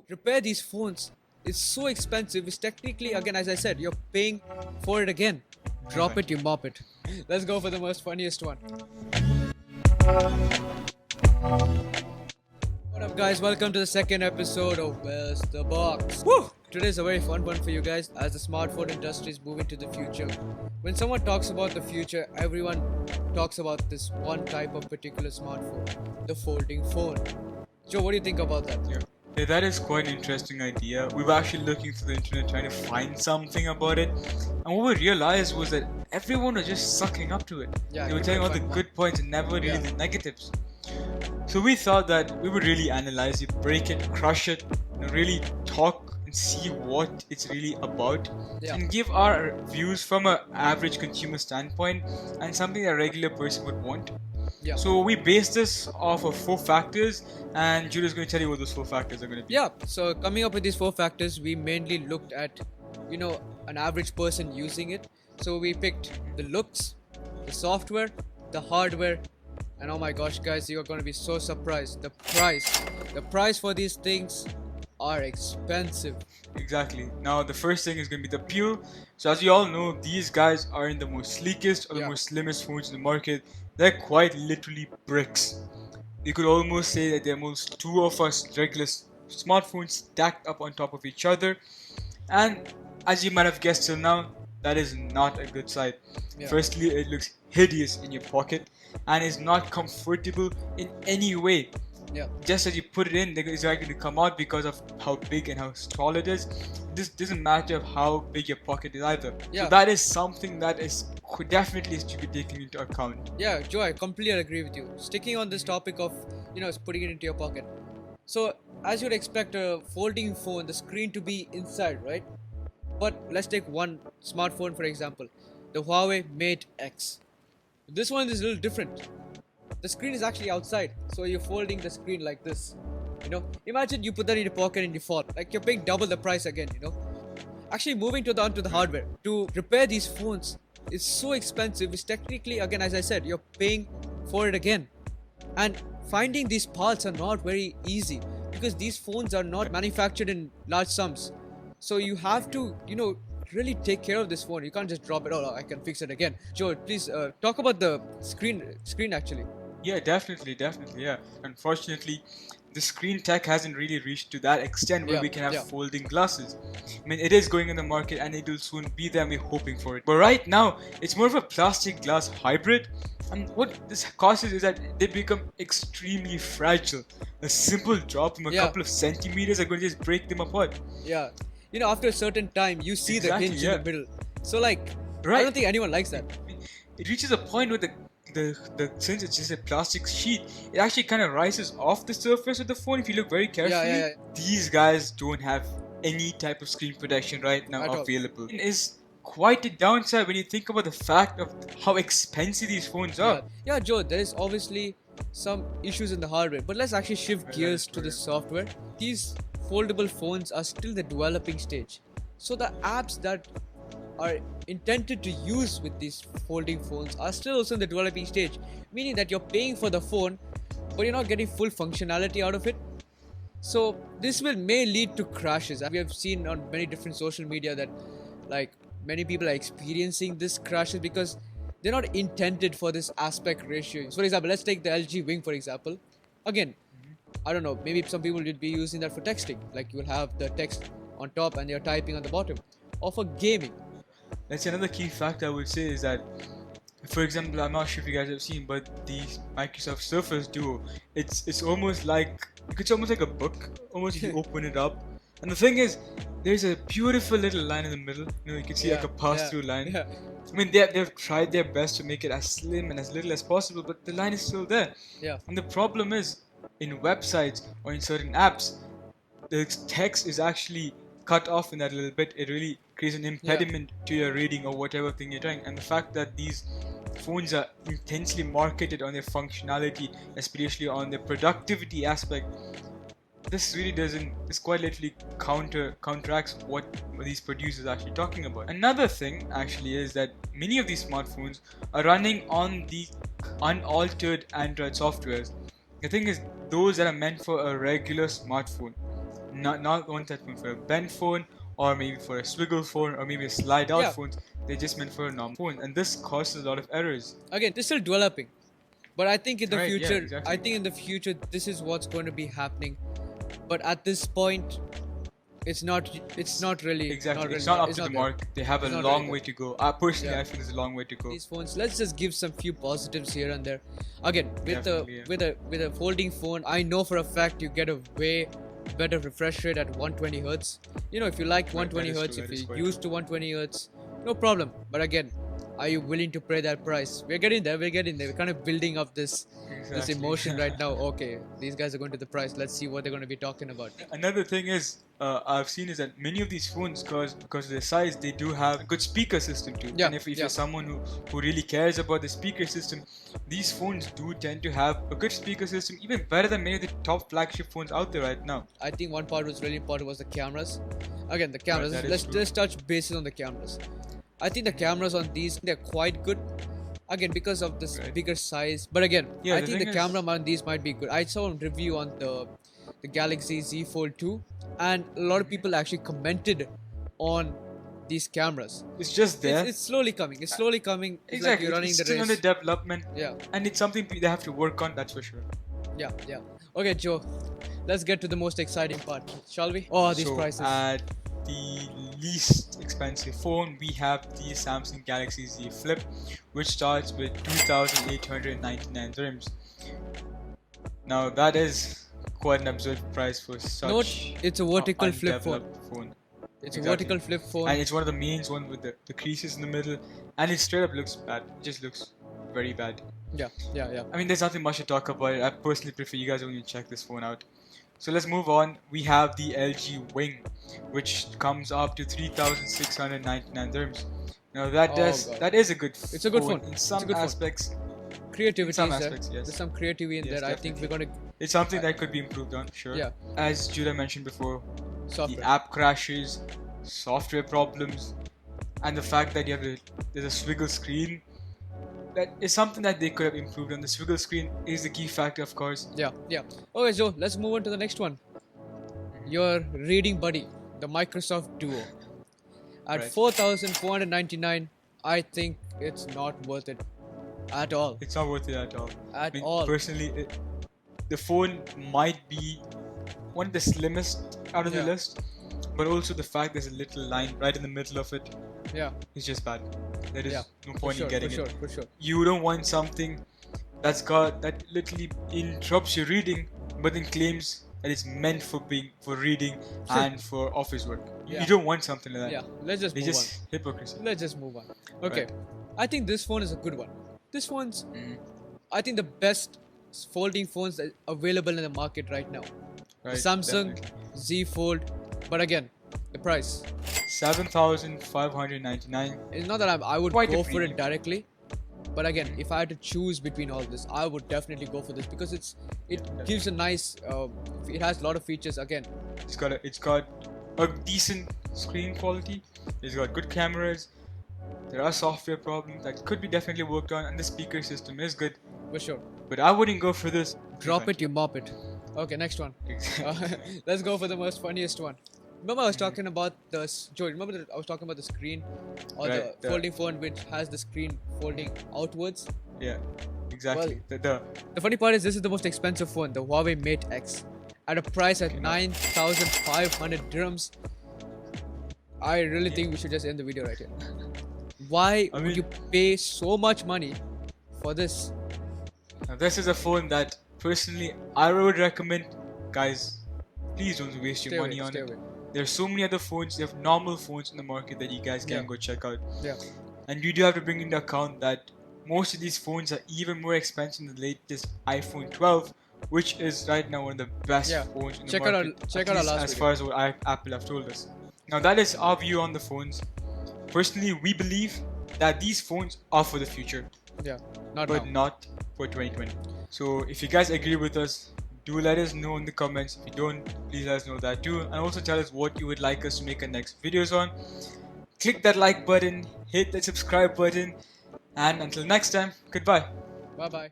to repair these phones is so expensive. It's technically, again, as I said, you're paying for it again. Drop it, you mop it. Let's go for the most funniest one. What up, guys? Welcome to the second episode of Where's the Box? Woo! Today's a very fun one for you guys as the smartphone industry is moving to the future. When someone talks about the future, everyone talks about this one type of particular smartphone, the folding phone. Joe, what do you think about that? Yeah, that is quite an interesting idea. We were actually looking through the internet trying to find something about it, and what we realized was that everyone was just sucking up to it. Yeah, They were you telling can all the find one. good points and never really Yeah. the negatives. So we thought that we would really analyze it, break it, crush it, and really talk and see what it's really about, Yeah. and give our views from an average consumer standpoint and something a regular person would want. Yeah. So we based this off of 4 factors, and Julio's going to tell you what those 4 factors are going to be. Yeah, so coming up with these 4 factors, we mainly looked at, an average person using it. So we picked the looks, the software, the hardware, and oh my gosh, guys, you are going to be so surprised. The price. The price for these things are expensive. Exactly. Now the first thing is going to be the Pure. So as you all know, these guys aren't the most sleekest or the Yeah. most slimmest phones in the market. They're quite literally bricks. You could almost say that they're almost two of us regular smartphones stacked up on top of each other. And as you might have guessed till now, that is not a good sight. Yeah. Firstly, it looks hideous in your pocket and is not comfortable in any way. Yeah. Just as you put it in, it's going to come out because of how big and how tall it is. This doesn't matter of how big your pocket is either. Yeah. So that is something that is definitely is to be taken into account. Yeah, Joe, I completely agree with you. Sticking on this topic of, putting it into your pocket. So, as you'd expect a folding phone, the screen to be inside, right? But let's take one smartphone for example, the Huawei Mate X. This one is a little different. The screen is actually outside, so you're folding the screen like this. Imagine you put that in your pocket and you fall. Like you're paying double the price again. Actually, moving onto the hardware to repair these phones is so expensive. It's technically, again, as I said, you're paying for it again. And finding these parts are not very easy because these phones are not manufactured in large sums. So you have to, really take care of this phone. You can't just drop it. Oh, I can fix it again. Joe, please talk about the screen actually. Yeah, definitely, yeah. Unfortunately, the screen tech hasn't really reached to that extent where Yeah, we can have yeah. folding glasses. I mean, it is going in the market and it will soon be there and we're hoping for it. But right now, it's more of a plastic glass hybrid. And what this causes is that they become extremely fragile. A simple drop from a Yeah. couple of centimeters are going to just break them apart. Yeah. After a certain time, you see Exactly, the hinge yeah. in the middle. So, like, I Right. don't think anyone likes that. It reaches a point where the since it's just a plastic sheet, it actually kind of rises off the surface of the phone if you look very carefully. yeah. These guys don't have any type of screen protection right now At all. available. It is quite a downside when you think about the fact of how expensive these phones are. Yeah, Joe, there is obviously some issues in the hardware, but let's actually shift Right, gears that to is the true, software. These foldable phones are still in the developing stage. So the apps that are intended to use with these folding phones are still also in the developing stage, meaning that you're paying for the phone, but you're not getting full functionality out of it. So this may lead to crashes. We have seen on many different social media that like many people are experiencing this crashes because they're not intended for this aspect ratio. So for example, let's take the LG Wing for example. Again, I don't know, maybe some people would be using that for texting. Like you will have the text on top and you're typing on the bottom. Or for gaming. That's another key factor I would say is that, for example, I'm not sure if you guys have seen, but the Microsoft Surface Duo, it's almost like a book. Almost if you open it up, and the thing is, there's a beautiful little line in the middle. You can see like a pass-through line. Yeah. I mean, they've tried their best to make it as slim and as little as possible, but the line is still there. Yeah. And the problem is, in websites or in certain apps, the text is actually cut off in that little bit. It really creates an impediment to your reading or whatever thing you're doing. And the fact that these phones are intensely marketed on their functionality, especially on their productivity aspect, this really doesn't, this quite literally counteracts what these producers are actually talking about. Another thing actually is that many of these smartphones are running on the unaltered Android softwares. The thing is, those that are meant for a regular smartphone. not one that meant for a bent phone, or maybe for a swiggle phone, or maybe a slide out Yeah. phone. They're just meant for a normal phone, and this causes a lot of errors. Again, they're still developing, but I think in the Right, yeah, future, exactly. I think in the future, this is what's going to be happening. But at this point, it's not really Exactly, it's really- not up to the there. mark. They have a It's not long really way to go. Personally, Yeah. I feel there's a long way to go. these phones, let's just give some few positives here and there. Again, with Definitely, yeah. with a folding phone, I know for a fact you get a way better refresh rate at 120 hertz. You know, if you like 120 that is hertz, true, if that is you're quite used to 120 hertz, no problem. But again, are you willing to pay that price? We're getting there. We're kind of building up this Exactly. emotion right now. Okay, these guys are going to the price. Let's see what they're going to be talking about. Another thing is, I've seen is that many of these phones, because of their size, they do have a good speaker system too. Yeah, And if yeah. you're someone who really cares about the speaker system, these phones do tend to have a good speaker system, even better than many of the top flagship phones out there right now. I think one part was really important was the cameras. Again, the cameras. that is Let's true. just touch bases on the cameras. I think the cameras on these, they're quite good. Again, because of this Right. bigger size. But again, Yeah, I the think the thing is- camera on these might be good. I saw a review on the Galaxy Z Fold 2, and a lot of people actually commented on these cameras. It's just there. It's slowly coming. It's slowly coming. It's like Exactly. you're running It's the still race. under development, Yeah, and it's something they have to work on. That's for sure. yeah. Okay, Joe. Let's get to the most exciting part, shall we? Oh, these So, prices. At the least expensive phone, we have the Samsung Galaxy Z Flip, which starts with 2,899 dirhams. Now that is quite an absurd price for such Note, it's a vertical flip phone. undeveloped phone. It's a Exactly. vertical flip phone. And it's one of the main ones with the creases in the middle, and it straight up looks bad. It just looks very bad. Yeah. I mean, there's nothing much to talk about. I personally prefer you guys only check this phone out. So let's move on. We have the LG Wing, which comes up to 3,699 dirhams. Now Oh, God. that is a good. It's a good phone. in It's a some good phone. aspects. Creativity some is there. aspects, yes. There's some creativity in Yes, there. I think we're gonna It's something that could be improved on, sure. Yeah. As Judah mentioned before, software. the app crashes, software problems, and the fact that there's a swiggle screen. That is something that they could have improved on. The swiggle screen is the key factor, of course. Yeah. Okay, so let's move on to the next one. Your reading buddy, the Microsoft Duo. At Right. 4,499, I think it's not worth it at all. It's not worth it at all. At I mean, all. personally, the phone might be one of the slimmest out of the Yeah. list, but also the fact there's a little line right in the middle of it Yeah. is just bad. There is Yeah. no For point sure. in getting it. For sure. You don't want something that literally interrupts your reading, but then claims that it's meant for reading and for office work. Yeah. You don't want something like that. Yeah. Let's just It's move just hypocrisy. on. Let's just move on. Okay. I think this phone is a good one. This one's, Mhm. I think, the best folding phones that are available in the market right now. Right, Samsung definitely. Z Fold, but again, the price. 7,599. It's not that I would Quite a go for premium. it directly, but again, if I had to choose between all this, I would definitely go for this because it gives a nice. It has a lot of features. Again, It's got a decent screen quality. It's got good cameras. There are software problems that could be definitely worked on, and the speaker system is good. for sure. But I wouldn't go for this. Drop it, you mop it. Okay, next one. Let's go for the most funniest one. Remember I was talking about Joe, remember that I was talking about the screen or Right, the folding phone which has the screen folding outwards? Yeah, exactly. The funny part is this is the most expensive phone, the Huawei Mate X. At a price at 9,500 dirhams. I really think we should just end the video right here. Why I would mean- you pay so much money for this? Now this is a phone that personally I would recommend. Guys, please don't waste your money on stay it. away. There's so many other phones. They have normal phones in the market that you guys can Yeah. go check out. Yeah. And you do have to bring into account that most of these phones are even more expensive than the latest iPhone 12, which is right now one of the best Yeah. phones in Check the out our- market. check at out our least last as video. far as what Apple have told us. Now that is our view on the phones. Personally, we believe that these phones are for the future, Yeah, not but now. not for 2020. So if you guys agree with us, do let us know in the comments. If you don't, please let us know that too, and also tell us what you would like us to make our next videos on. Click that like button, hit that subscribe button, and until next time, goodbye. Bye bye.